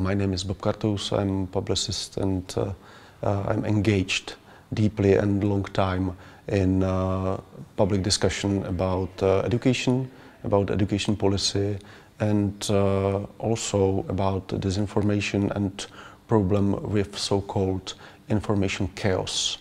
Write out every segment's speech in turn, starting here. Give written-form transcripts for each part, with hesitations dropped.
My name is Bob Kartous. I'm a publicist and I'm engaged deeply and long time in public discussion about education policy, and also about disinformation and problem with so-called information chaos.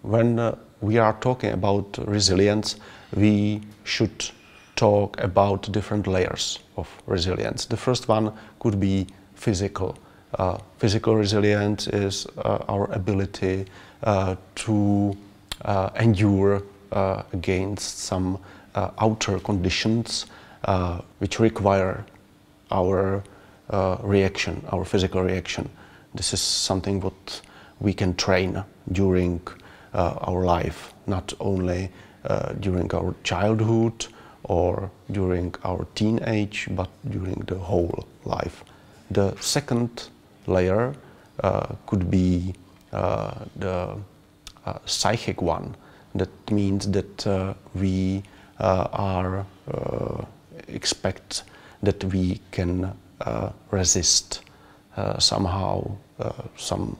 When we are talking about resilience, we should talk about different layers of resilience. The first one could be physical. Physical resilience is our ability to endure against some outer conditions which require our reaction, our physical reaction. This is something what we can train during our life, not only during our childhood or during our teenage, but during the whole life. The second layer could be the psychic one. That means that we expect that we can resist somehow some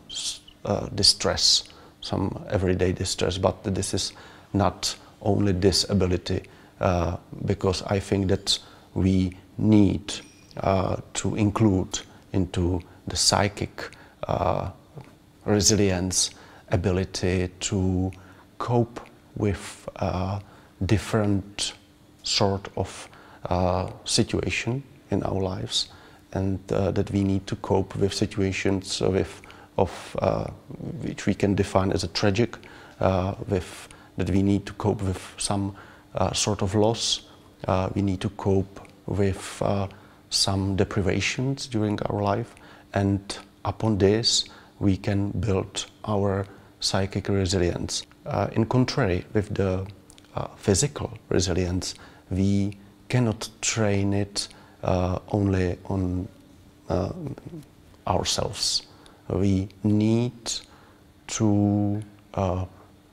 distress, some everyday distress, but this is not only this ability, because I think that we need to include into the psychic resilience ability to cope with different sort of situation in our lives, and that we need to cope with situations which we can define as a tragic, that we need to cope with some sort of loss, we need to cope with some deprivations during our life, and upon this we can build our psychic resilience. In contrary with the physical resilience, we cannot train it only on ourselves. We need to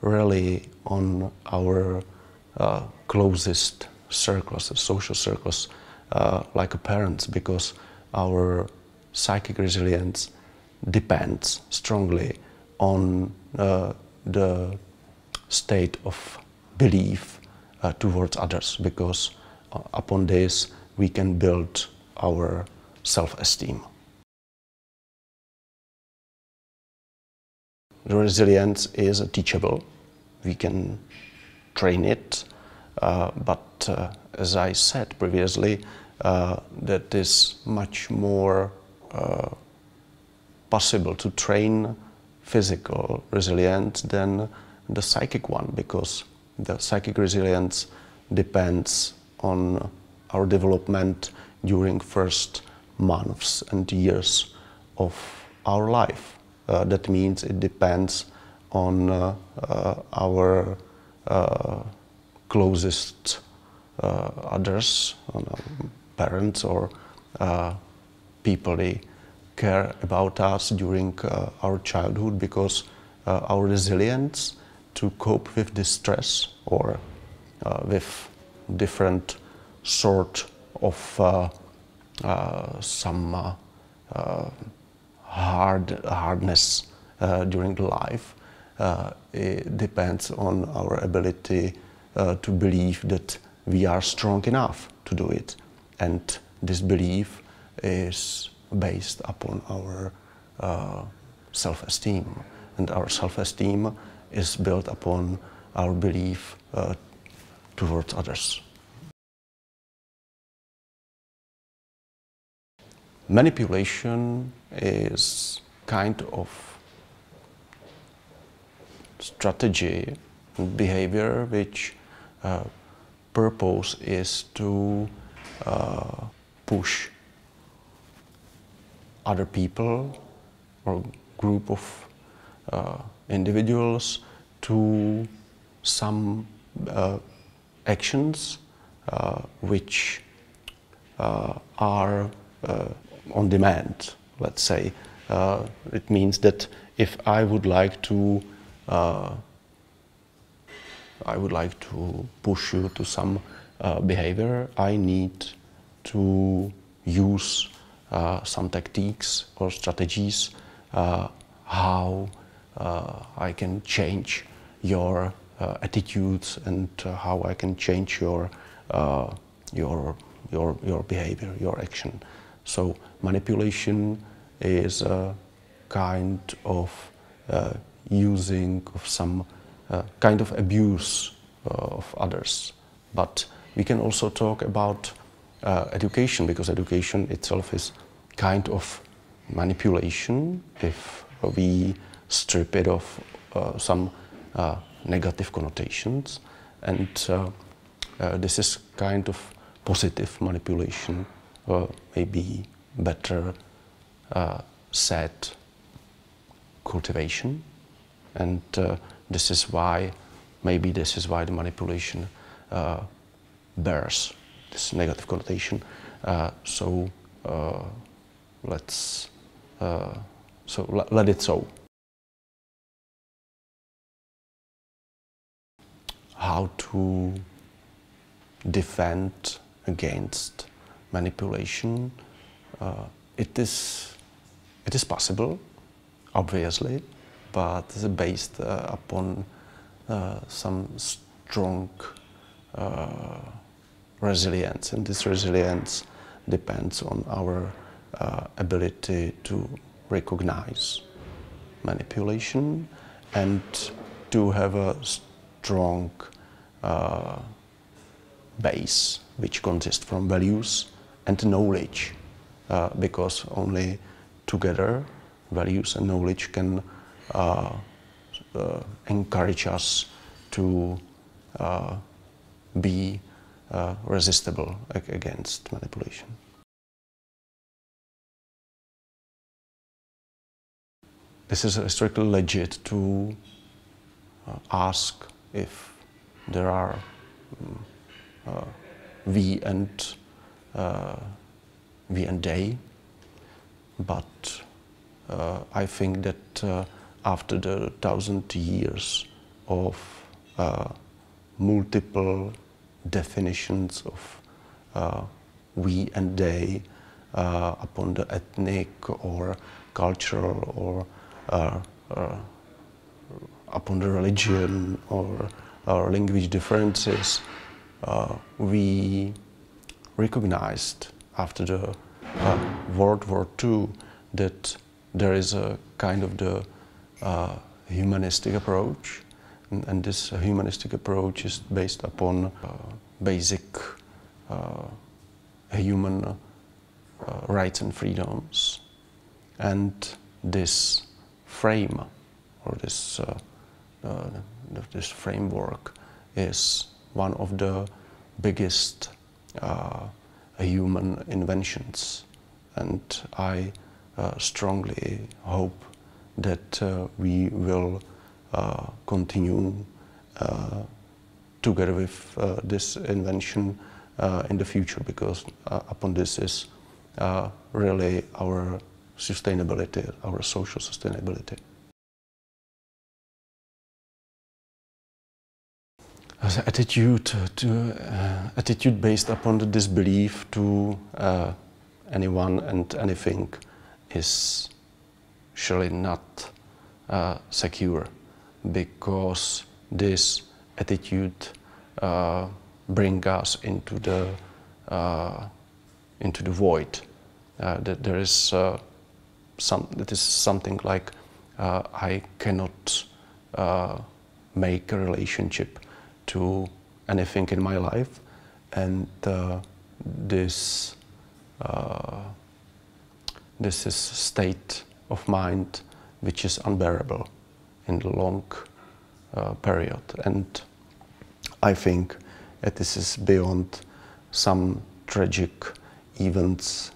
rely on our closest circles, social circles, like parents, because our psychic resilience depends strongly on the state of belief towards others, because upon this we can build our self-esteem. The resilience is teachable. We can train it, but as I said previously, that is much more possible to train physical resilience than the psychic one, because the psychic resilience depends on our development during first months and years of our life. That means it depends on our closest others, on our parents or people they care about us during our childhood, because our resilience to cope with distress or with different sort of some hardness during life, it depends on our ability to believe that we are strong enough to do it, and this belief is based upon our self-esteem, and our self-esteem is built upon our belief towards others. Manipulation is kind of strategy and behavior which purpose is to push other people or group of individuals to some actions which are on demand, let's say. It means that if I would like to push you to some behavior, I need to use some tactics or strategies how I can change your attitudes and how I can change your behavior, your action. So manipulation is a kind of using of some kind of abuse of others. But we can also talk about education, because education itself is kind of manipulation if we strip it of some negative connotations, and this is kind of positive manipulation, maybe better said cultivation, and this is why the manipulation bears this negative connotation. So let it so. How to defend against manipulation? It is possible, obviously, but it's based upon some strong resilience, and this resilience depends on our ability to recognize manipulation and to have a strong base which consists from values and knowledge, because only together values and knowledge can encourage us to be resistible against manipulation. This is strictly legit to ask if there are we and they, but I think that after the 1,000 years of multiple definitions of we and they upon the ethnic or cultural or upon the religion or language differences, we recognized after the World War II that there is a kind of the humanistic approach, and this humanistic approach is based upon basic human rights and freedoms, and this frame or this framework is one of the biggest human inventions, and I strongly hope that we will continue together with this invention in the future, because upon this is really our sustainability, our social sustainability. The attitude based upon the disbelief to anyone and anything is surely not secure, because this attitude brings us into the void. That there is that is something like I cannot make a relationship to anything in my life, and this is state of mind which is unbearable in the long period, and I think that this is beyond some tragic events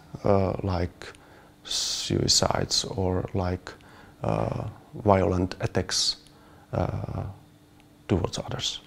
like suicides or like violent attacks towards others.